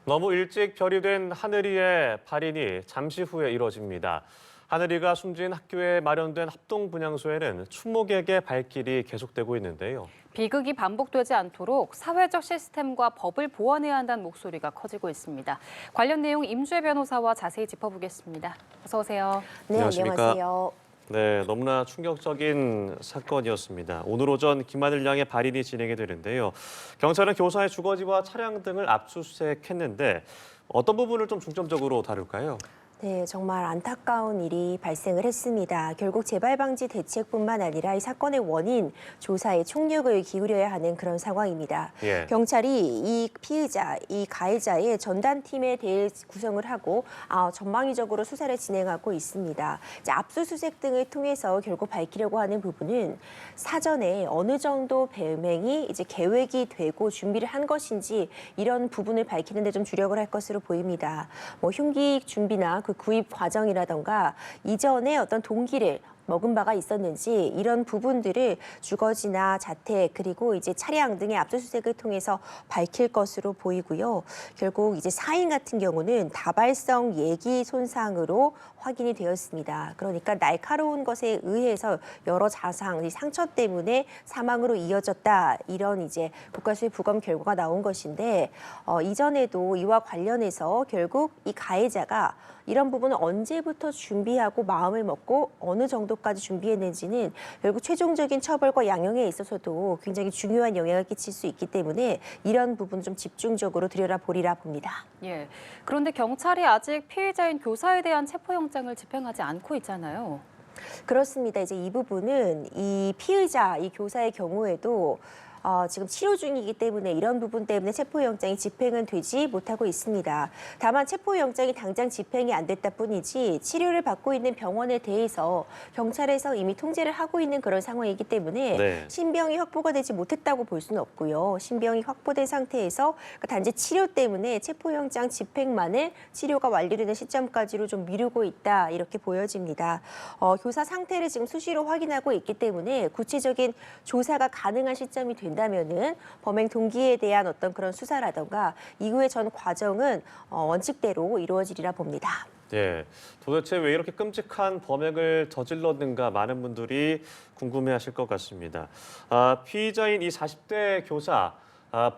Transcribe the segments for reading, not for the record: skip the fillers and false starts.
너무 일찍 결의된 하늘이의 발인이 잠시 후에 이뤄집니다. 하늘이가 숨진 학교에 마련된 합동분향소에는 추모객의 발길이 계속되고 있는데요. 비극이 반복되지 않도록 사회적 시스템과 법을 보완해야 한다는 목소리가 커지고 있습니다. 관련 내용 임주혜 변호사와 자세히 짚어보겠습니다. 어서 오세요. 네, 안녕하십니까? 안녕하세요. 네, 너무나 충격적인 사건이었습니다. 오늘 오전 김하늘 양의 발인이 진행이 되는데요. 경찰은 교사의 주거지와 차량 등을 압수수색했는데 어떤 부분을 좀 중점적으로 다룰까요? 네, 정말 안타까운 일이 발생을 했습니다. 결국 재발 방지 대책뿐만 아니라 이 사건의 원인 조사에 총력을 기울여야 하는 그런 상황입니다. 예. 경찰이 이 피의자, 이 가해자의 전담팀에 대해 구성을 하고 전방위적으로 수사를 진행하고 있습니다. 이제 압수수색 등을 통해서 결국 밝히려고 하는 부분은 사전에 어느 정도 범행이 이제 계획이 되고 준비를 한 것인지 이런 부분을 밝히는 데 좀 주력을 할 것으로 보입니다. 흉기 준비나 그 구입 과정이라던가 이전에 어떤 동기를 먹은 바가 있었는지 이런 부분들을 주거지나 자택 그리고 이제 차량 등의 압수수색을 통해서 밝힐 것으로 보이고요. 결국 이제 사인 같은 경우는 다발성 예기 손상으로 확인이 되었습니다. 그러니까 날카로운 것에 의해서 여러 자상, 상처 때문에 사망으로 이어졌다. 이런 이제 국가수의 부검 결과가 나온 것인데 이전에도 이와 관련해서 결국 이 가해자가 이런 부분을 언제부터 준비하고 마음을 먹고 어느 정도까지 준비했는지는 결국 최종적인 처벌과 양형에 있어서도 굉장히 중요한 영향을 끼칠 수 있기 때문에 이런 부분 좀 집중적으로 들여다보리라 봅니다. 예. 그런데 경찰이 아직 피해자인 교사에 대한 체포영장을 집행하지 않고 있잖아요. 그렇습니다. 이제 이 부분은 이 피의자, 이 교사의 경우에도 지금 치료 중이기 때문에 이런 부분 때문에 체포영장이 집행은 되지 못하고 있습니다. 다만 체포영장이 당장 집행이 안 됐다 뿐이지 치료를 받고 있는 병원에 대해서 경찰에서 이미 통제를 하고 있는 그런 상황이기 때문에 네. 신병이 확보가 되지 못했다고 볼 수는 없고요. 신병이 확보된 상태에서 단지 치료 때문에 체포영장 집행만을 치료가 완료되는 시점까지로 좀 미루고 있다 이렇게 보여집니다. 교사 상태를 지금 수시로 확인하고 있기 때문에 구체적인 조사가 가능한 시점이 된다면은 범행 동기에 대한 어떤 그런 수사라던가 이후의 전 과정은 원칙대로 이루어지리라 봅니다. 예, 도대체 왜 이렇게 끔찍한 범행을 저질렀는가 많은 분들이 궁금해하실 것 같습니다. 피의자인 이 40대 교사,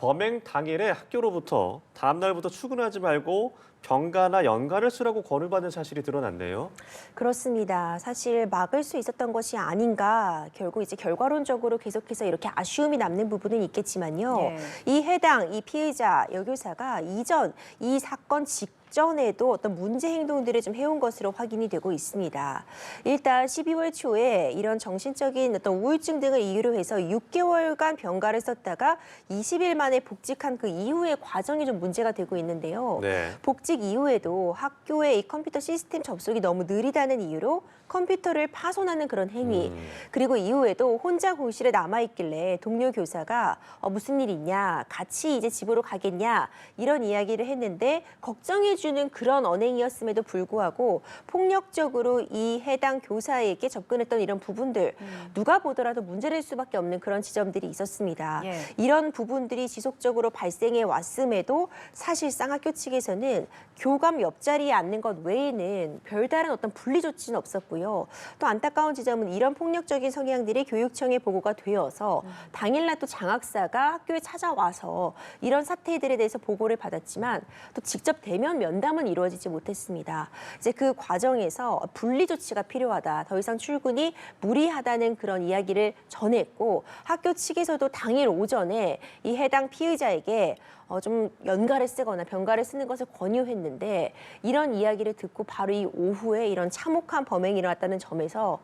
범행 당일에 학교로부터 다음 날부터 출근하지 말고 병가나 연가를 쓰라고 권유받은 사실이 드러났네요. 그렇습니다. 사실 막을 수 있었던 것이 아닌가. 결국 이제 결과론적으로 계속해서 이렇게 아쉬움이 남는 부분은 있겠지만요. 네. 이 해당 이 피의자 여교사가 이전 이 사건 직전에도 어떤 문제 행동들을 좀 해온 것으로 확인이 되고 있습니다. 일단 12월 초에 이런 정신적인 어떤 우울증 등을 이유로 해서 6개월간 병가를 썼다가 20일 만에 복직한 그 이후의 과정이 좀 문제가 되고 있는데요. 네. 복직 이후에도 학교의 이 컴퓨터 시스템 접속이 너무 느리다는 이유로 컴퓨터를 파손하는 그런 행위. 그리고 이후에도 혼자 교실에 남아있길래 동료 교사가 무슨 일 있냐, 같이 이제 집으로 가겠냐 이런 이야기를 했는데 걱정해주는 그런 언행이었음에도 불구하고 폭력적으로 이 해당 교사에게 접근했던 이런 부분들 누가 보더라도 문제될 수밖에 없는 그런 지점들이 있었습니다. 예. 이런 부분들이 지속적으로 발생해 왔음에도 사실상 학교 측에서는 교감 옆자리에 앉는 것 외에는 별다른 어떤 분리 조치는 없었고요. 또 안타까운 지점은 이런 폭력적인 성향들이 교육청에 보고가 되어서 당일날 또 장학사가 학교에 찾아와서 이런 사태들에 대해서 보고를 받았지만 또 직접 대면 면담은 이루어지지 못했습니다. 이제 그 과정에서 분리 조치가 필요하다. 더 이상 출근이 무리하다는 그런 이야기를 전했고 학교 측에서도 당일 오전에 이 해당 피의자에게 좀 연가를 쓰거나 병가를 쓰는 것을 권유했는데 이런 이야기를 듣고 바로 이 오후에 이런 참혹한 범행이 일어났다는 점에서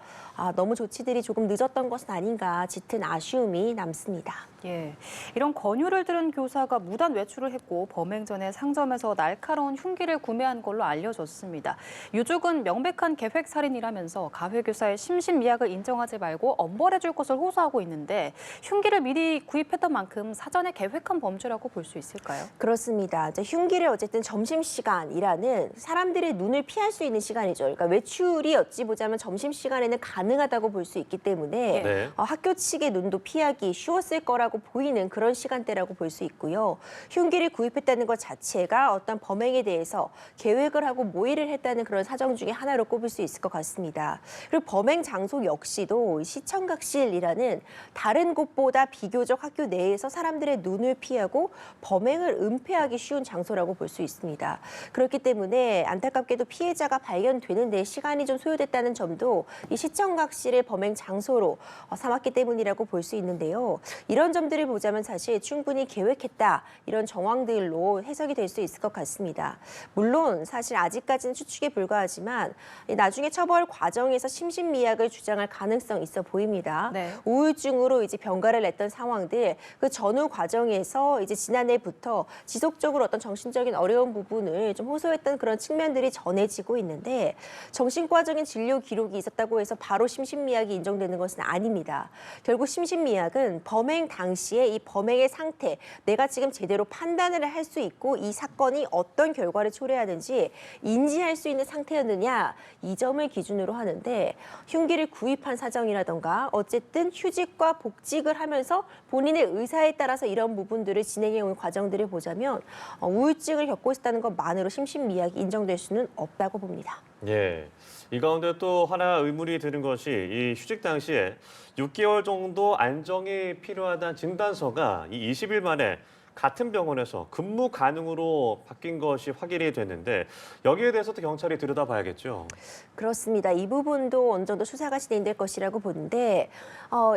너무 조치들이 조금 늦었던 것은 아닌가 짙은 아쉬움이 남습니다. 예, 이런 권유를 들은 교사가 무단 외출을 했고 범행 전에 상점에서 날카로운 흉기를 구매한 걸로 알려졌습니다. 유족은 명백한 계획살인이라면서 가해 교사의 심신미약을 인정하지 말고 엄벌해줄 것을 호소하고 있는데 흉기를 미리 구입했던 만큼 사전에 계획한 범죄라고 볼 수 있을까요? 그렇습니다. 이제 흉기를 어쨌든 점심시간이라는 사람들의 눈을 피할 수 있는 시간이죠. 그러니까 외출이 어찌 보자면 점심시간에는 가능하다고 볼 수 있기 때문에 네. 학교 측의 눈도 피하기 쉬웠을 거라고 필요하고 보이는 그런 시간대라고 볼 수 있고요. 흉기를 구입했다는 것 자체가 어떤 범행에 대해서 계획을 하고 모의를 했다는 그런 사정 중에 하나로 꼽을 수 있을 것 같습니다. 그리고 범행 장소 역시도 시청각실이라는 다른 곳보다 비교적 학교 내에서 사람들의 눈을 피하고 범행을 은폐하기 쉬운 장소라고 볼 수 있습니다. 그렇기 때문에 안타깝게도 피해자가 발견되는 데 시간이 좀 소요됐다는 점도 이 시청각실을 범행 장소로 삼았기 때문이라고 볼 수 있는데요. 이런 점들을 보자면 사실 충분히 계획했다 이런 정황들로 해석이 될 수 있을 것 같습니다. 물론 사실 아직까지는 추측에 불과하지만 나중에 처벌 과정에서 심신미약을 주장할 가능성이 있어 보입니다. 네. 우울증으로 이제 병가를 냈던 상황들 그 전후 과정에서 이제 지난해부터 지속적으로 어떤 정신적인 어려운 부분을 좀 호소했던 그런 측면들이 전해지고 있는데 정신과적인 진료 기록이 있었다고 해서 바로 심신미약이 인정되는 것은 아닙니다. 결국 심신미약은 범행 당시에 이 범행의 상태, 내가 지금 제대로 판단을 할 수 있고 이 사건이 어떤 결과를 초래하는지 인지할 수 있는 상태였느냐 이 점을 기준으로 하는데 흉기를 구입한 사정이라던가 어쨌든 휴직과 복직을 하면서 본인의 의사에 따라서 이런 부분들을 진행해온 과정들을 보자면 우울증을 겪고 있다는 것만으로 심신미약이 인정될 수는 없다고 봅니다. 예. 이 가운데 또 하나 의문이 드는 것이 이 휴직 당시에 6개월 정도 안정이 필요하다는 진단서가 이 20일 만에 같은 병원에서 근무 가능으로 바뀐 것이 확인이 됐는데 여기에 대해서도 경찰이 들여다봐야겠죠. 그렇습니다. 이 부분도 어느 정도 수사가 진행될 것이라고 보는데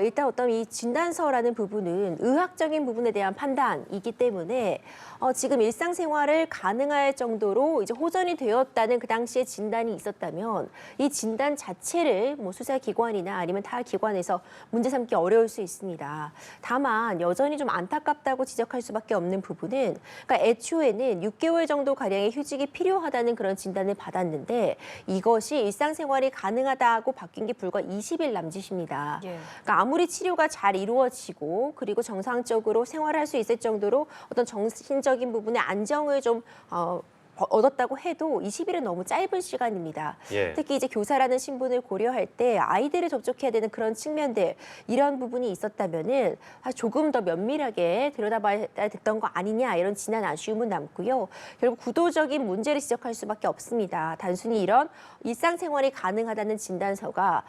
일단 어떤 이 진단서라는 부분은 의학적인 부분에 대한 판단이기 때문에 지금 일상생활을 가능할 정도로 이제 호전이 되었다는 그 당시에 진단이 있었다면 이 진단 자체를 뭐 수사기관이나 아니면 타 기관에서 문제 삼기 어려울 수 있습니다. 다만 여전히 좀 안타깝다고 지적할 수밖에 없는 부분은 그러니까 애초에는 6개월 정도 가량의 휴직이 필요하다는 그런 진단을 받았는데 이것이 일상생활이 가능하다고 바뀐 게 불과 20일 남짓입니다. 예. 그러니까 아무리 치료가 잘 이루어지고 그리고 정상적으로 생활할 수 있을 정도로 어떤 정신적인 부분의 안정을 좀 얻었다고 해도 20일은 너무 짧은 시간입니다. 예. 특히 이제 교사라는 신분을 고려할 때 아이들을 접촉해야 되는 그런 측면들 이런 부분이 있었다면은 조금 더 면밀하게 들여다봐야 됐던 거 아니냐 이런 진한 아쉬움은 남고요. 결국 구도적인 문제를 지적할 수밖에 없습니다. 단순히 이런 일상생활이 가능하다는 진단서가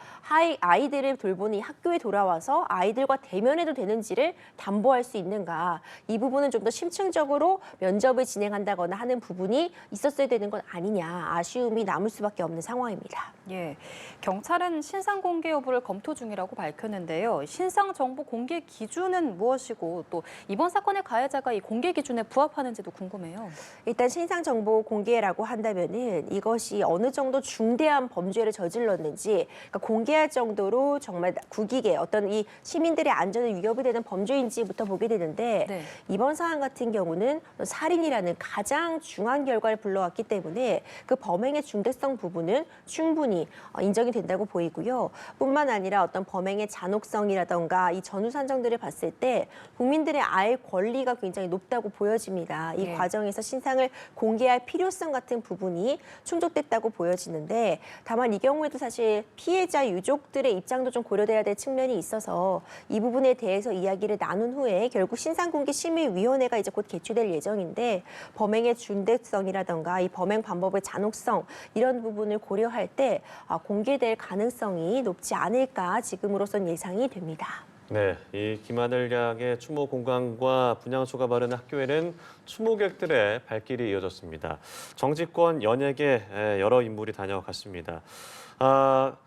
아이들을 돌보는 이 학교에 돌아와서 아이들과 대면해도 되는지를 담보할 수 있는가 이 부분은 좀 더 심층적으로 면접을 진행한다거나 하는 부분이 있었어야 되는 건 아니냐 아쉬움이 남을 수밖에 없는 상황입니다. 예, 경찰은 신상 공개 여부를 검토 중이라고 밝혔는데요. 신상 정보 공개 기준은 무엇이고 또 이번 사건의 가해자가 이 공개 기준에 부합하는지도 궁금해요. 일단 신상 정보 공개라고 한다면은 이것이 어느 정도 중대한 범죄를 저질렀는지 그러니까 공개할 정도로 정말 국익에 어떤 이 시민들의 안전에 위협이 되는 범죄인지부터 보게 되는데 네. 이번 사안 같은 경우는 살인이라는 가장 중한 결과를 불러왔기 때문에 그 범행의 중대성 부분은 충분히 인정이 된다고 보이고요. 뿐만 아니라 어떤 범행의 잔혹성이라던가 이 전후 산정들을 봤을 때 국민들의 알 권리가 굉장히 높다고 보여집니다. 이 네. 과정에서 신상을 공개할 필요성 같은 부분이 충족됐다고 보여지는데 다만 이 경우에도 사실 피해자 유족들의 입장도 좀 고려돼야 될 측면이 있어서 이 부분에 대해서 이야기를 나눈 후에 결국 신상공개심의위원회가 이제 곧 개최될 예정인데 범행의 중대성이라던가 이 범행 방법의 잔혹성 이런 부분을 고려할 때 공개될 가능성이 높지 않을까 지금으로선 예상이 됩니다. 네, 이 김하늘 양의 추모 공간과 분향소가 바른 학교에는 추모객들의 발길이 이어졌습니다. 정치권 연예계 여러 인물이 다녀갔습니다.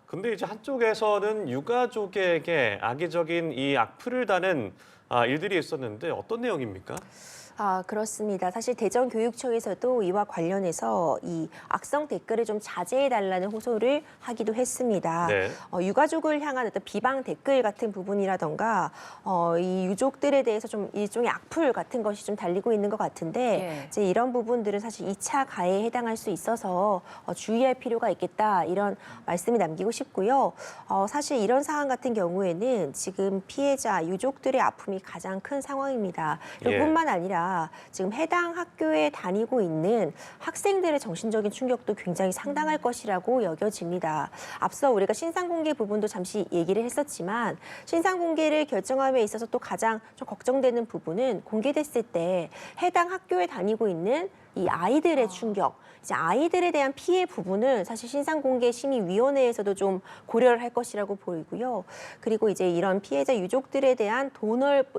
근데 이제 한쪽에서는 유가족에게 악의적인 이 악플을 다는 일들이 있었는데 어떤 내용입니까? 그렇습니다. 사실 대전교육청에서도 이와 관련해서 이 악성 댓글을 좀 자제해달라는 호소를 하기도 했습니다. 네. 유가족을 향한 어떤 비방 댓글 같은 부분이라던가 이 유족들에 대해서 좀 일종의 악플 같은 것이 좀 달리고 있는 것 같은데 예. 이제 이런 부분들은 사실 2차 가해에 해당할 수 있어서 주의할 필요가 있겠다 이런 말씀을 남기고 싶고요. 사실 이런 사안 같은 경우에는 지금 피해자 유족들의 아픔이 가장 큰 상황입니다. 예. 뿐만 아니라 보니까 지금 해당 학교에 다니고 있는 학생들의 정신적인 충격도 굉장히 상당할 것이라고 여겨집니다. 앞서 우리가 신상 공개 부분도 잠시 얘기를 했었지만 신상 공개를 결정함에 있어서 또 가장 좀 걱정되는 부분은 공개됐을 때 해당 학교에 다니고 있는 이 아이들의 충격, 이제 아이들에 대한 피해 부분은 사실 신상공개심의위원회에서도 좀 고려를 할 것이라고 보이고요. 그리고 이제 이런 피해자 유족들에 대한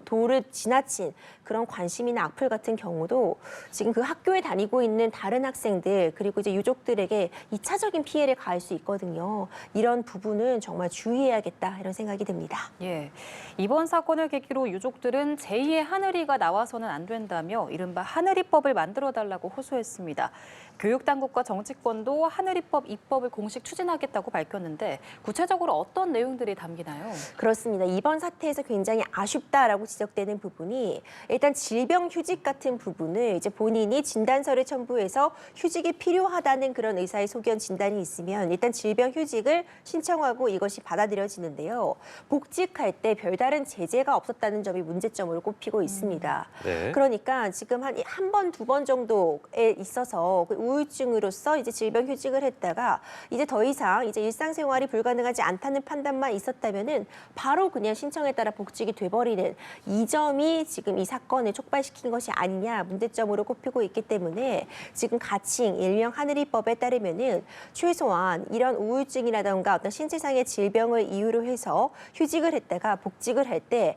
도를 지나친 그런 관심이나 악플 같은 경우도 지금 그 학교에 다니고 있는 다른 학생들 그리고 이제 유족들에게 2차적인 피해를 가할 수 있거든요. 이런 부분은 정말 주의해야겠다 이런 생각이 듭니다. 예, 이번 사건을 계기로 유족들은 제2의 하늘이가 나와서는 안 된다며 이른바 하늘이법을 만들어달라고 호소했습니다. 교육당국과 정치권도 하늘이법 입법을 공식 추진하겠다고 밝혔는데 구체적으로 어떤 내용들이 담기나요? 그렇습니다. 이번 사태에서 굉장히 아쉽다라고 지적되는 부분이 일단 질병 휴직 같은 부분을 이제 본인이 진단서를 첨부해서 휴직이 필요하다는 그런 의사의 소견 진단이 있으면 일단 질병 휴직을 신청하고 이것이 받아들여지는데요. 복직할 때 별다른 제재가 없었다는 점이 문제점으로 꼽히고 있습니다. 네. 그러니까 지금 한 번, 두 번 정도에 있어서 그 우울증으로서 이제 질병 휴직을 했다가 이제 더 이상 이제 일상생활이 불가능하지 않다는 판단만 있었다면은 바로 그냥 신청에 따라 복직이 돼버리는 이 점이 지금 이 사건을 촉발시킨 것이 아니냐 문제점으로 꼽히고 있기 때문에 지금 가칭 일명 하늘이법에 따르면은 최소한 이런 우울증이라던가 어떤 신체상의 질병을 이유로 해서 휴직을 했다가 복직을 할 때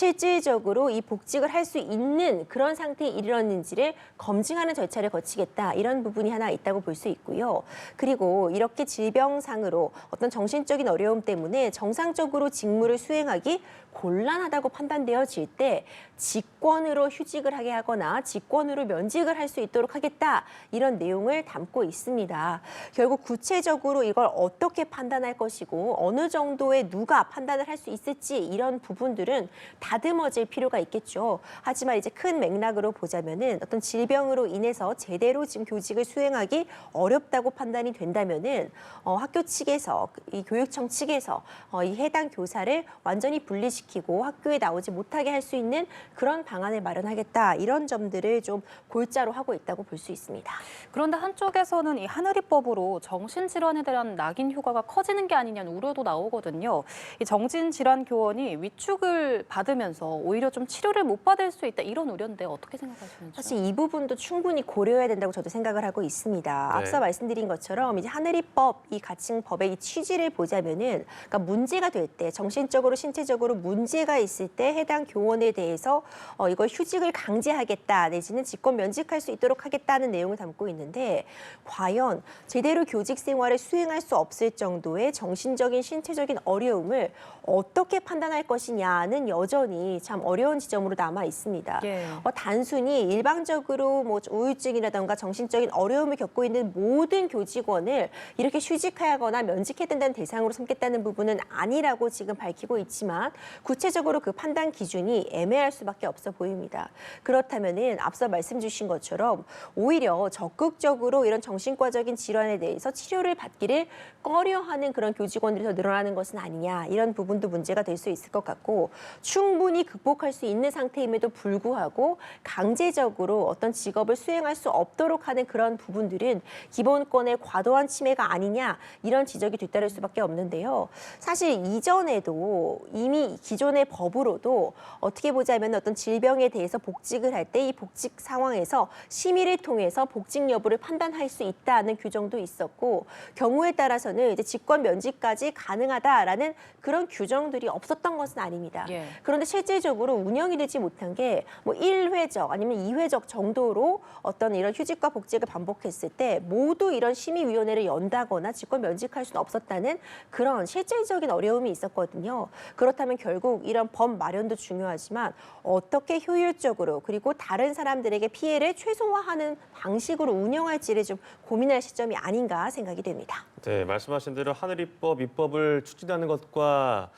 실질적으로 이 복직을 할 수 있는 그런 상태에 이르렀는지를 검증하는 절차를 거치겠다 이런 부분이 하나 있다고 볼 수 있고요. 그리고 이렇게 질병상으로 어떤 정신적인 어려움 때문에 정상적으로 직무를 수행하기 곤란하다고 판단되어질 때 직권으로 휴직을 하게 하거나 직권으로 면직을 할 수 있도록 하겠다 이런 내용을 담고 있습니다. 결국 구체적으로 이걸 어떻게 판단할 것이고 어느 정도의 누가 판단을 할 수 있을지 이런 부분들은 다듬어질 필요가 있겠죠. 하지만 이제 큰 맥락으로 보자면은 어떤 질병으로 인해서 제대로 지금 교직을 수행하기 어렵다고 판단이 된다면은 학교 측에서 이 교육청 측에서 이 해당 교사를 완전히 분리시키고 학교에 나오지 못하게 할 수 있는 그런 방안을 마련하겠다 이런 점들을 좀 골자로 하고 있다고 볼 수 있습니다. 그런데 한쪽에서는 이 하늘이법으로 정신질환에 대한 낙인 효과가 커지는 게 아니냐는 우려도 나오거든요. 이 정신질환 교원이 위축을 받으면서 오히려 좀 치료를 못 받을 수 있다 이런 우려인데 어떻게 생각하시는지요? 사실 이 부분도 충분히 고려해야 된다고 저도 생각을 하고 있습니다. 네. 앞서 말씀드린 것처럼 이제 하늘이법 이 가칭법의 이 취지를 보자면은 그러니까 문제가 될 때 정신적으로 신체적으로 문제가 있을 때 해당 교원에 대해서 이걸 휴직을 강제하겠다 내지는 직권 면직할 수 있도록 하겠다는 내용을 담고 있는데 과연 제대로 교직 생활을 수행할 수 없을 정도의 정신적인 신체적인 어려움을 어떻게 판단할 것이냐는 여전히 참 어려운 지점으로 남아 있습니다. 예. 단순히 일방적으로 뭐 우울증이라든가 정신적인 어려움을 겪고 있는 모든 교직원을 이렇게 휴직하거나 면직해야 된다는 대상으로 삼겠다는 부분은 아니라고 지금 밝히고 있지만 구체적으로 그 판단 기준이 애매할 수밖에 없어 보입니다. 그렇다면은 앞서 말씀 주신 것처럼 오히려 적극적으로 이런 정신과적인 질환에 대해서 치료를 받기를 꺼려하는 그런 교직원들이 더 늘어나는 것은 아니냐 이런 부분도 문제가 될 수 있을 것 같고 충분히 극복할 수 있는 상태임에도 불구하고 강제적으로 어떤 직업을 수행할 수 없도록 하는 그런 부분들은 기본권의 과도한 침해가 아니냐 이런 지적이 뒤따를 수밖에 없는데요. 사실 이전에도 이미 기존의 법으로도 어떻게 보자면 어떤 질병에 대해서 복직을 할 때 이 복직 상황에서 심의를 통해서 복직 여부를 판단할 수 있다는 규정도 있었고 경우에 따라서는 이제 직권 면직까지 가능하다라는 그런 규정들이 없었던 것은 아닙니다. 예. 그런데 실질적으로 운영이 되지 못한 게 뭐 1회적 아니면 2회적 정도로 어떤 이런 휴직과 복직을 반복했을 때 모두 이런 심의위원회를 연다거나 직권 면직할 수는 없었다는 그런 실질적인 어려움이 있었거든요. 그렇다면 결국 이런 법 마련도 중요하지만 어떻게 효율적으로 그리고 다른 사람들에게 피해를 최소화하는 방식으로 운영할지를 좀 고민할 시점이 아닌가 생각이 됩니다. 네, 말씀하신 대로 하늘이법 입법을 추진하는 것과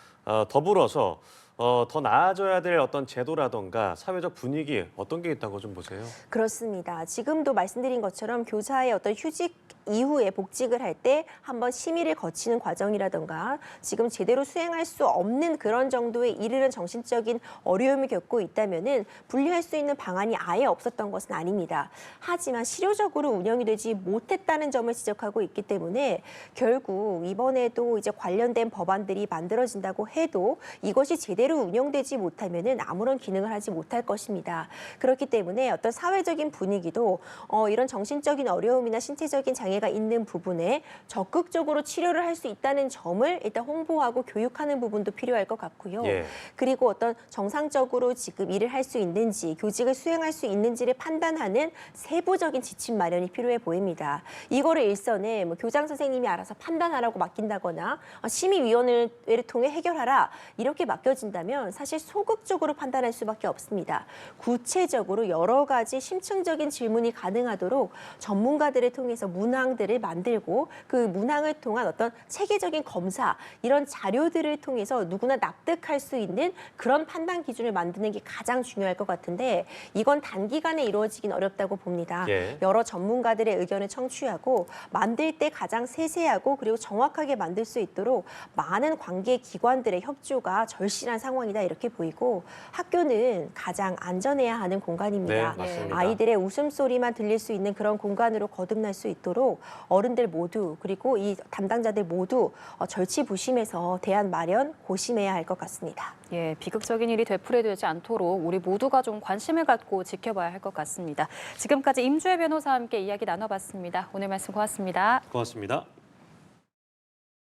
더불어서 더 나아져야 될 어떤 제도라던가 사회적 분위기 어떤 게 있다고 좀 보세요? 그렇습니다. 지금도 말씀드린 것처럼 교사의 어떤 휴직 이후에 복직을 할 때 한번 심의를 거치는 과정이라던가 지금 제대로 수행할 수 없는 그런 정도에 이르는 정신적인 어려움을 겪고 있다면은 분리할 수 있는 방안이 아예 없었던 것은 아닙니다. 하지만 실효적으로 운영이 되지 못했다는 점을 지적하고 있기 때문에 결국 이번에도 이제 관련된 법안들이 만들어진다고 해도 이것이 제대로 운영되지 못하면은 아무런 기능을 하지 못할 것입니다. 그렇기 때문에 어떤 사회적인 분위기도 이런 정신적인 어려움이나 신체적인 장애가 있는 부분에 적극적으로 치료를 할 수 있다는 점을 일단 홍보하고 교육하는 부분도 필요할 것 같고요. 예. 그리고 어떤 정상적으로 지금 일을 할 수 있는지, 교직을 수행할 수 있는지를 판단하는 세부적인 지침 마련이 필요해 보입니다. 이거를 일선에 뭐 교장 선생님이 알아서 판단하라고 맡긴다거나 심의위원회를 통해 해결하라 이렇게 맡겨진다면 사실 소극적으로 판단할 수밖에 없습니다. 구체적으로 여러 가지 심층적인 질문이 가능하도록 전문가들을 통해서 문항들을 만들고 그 문항을 통한 어떤 체계적인 검사 이런 자료들을 통해서 누구나 납득할 수 있는 그런 판단 기준을 만드는 게 가장 중요할 것 같은데 이건 단기간에 이루어지긴 어렵다고 봅니다. 예. 여러 전문가들의 의견을 청취하고 만들 때 가장 세세하고 그리고 정확하게 만들 수 있도록 많은 관계 기관들의 협조가 절실한 상황이다 이렇게 보이고 학교는 가장 안전해야 하는 공간입니다. 네, 맞습니다. 아이들의 웃음소리만 들릴 수 있는 그런 공간으로 거듭날 수 있도록 어른들 모두 그리고 이 담당자들 모두 절치부심해서 대안 마련 고심해야 할 것 같습니다. 예, 비극적인 일이 되풀이되지 않도록 우리 모두가 좀 관심을 갖고 지켜봐야 할 것 같습니다. 지금까지 임주혜 변호사와 함께 이야기 나눠봤습니다. 오늘 말씀 고맙습니다. 고맙습니다.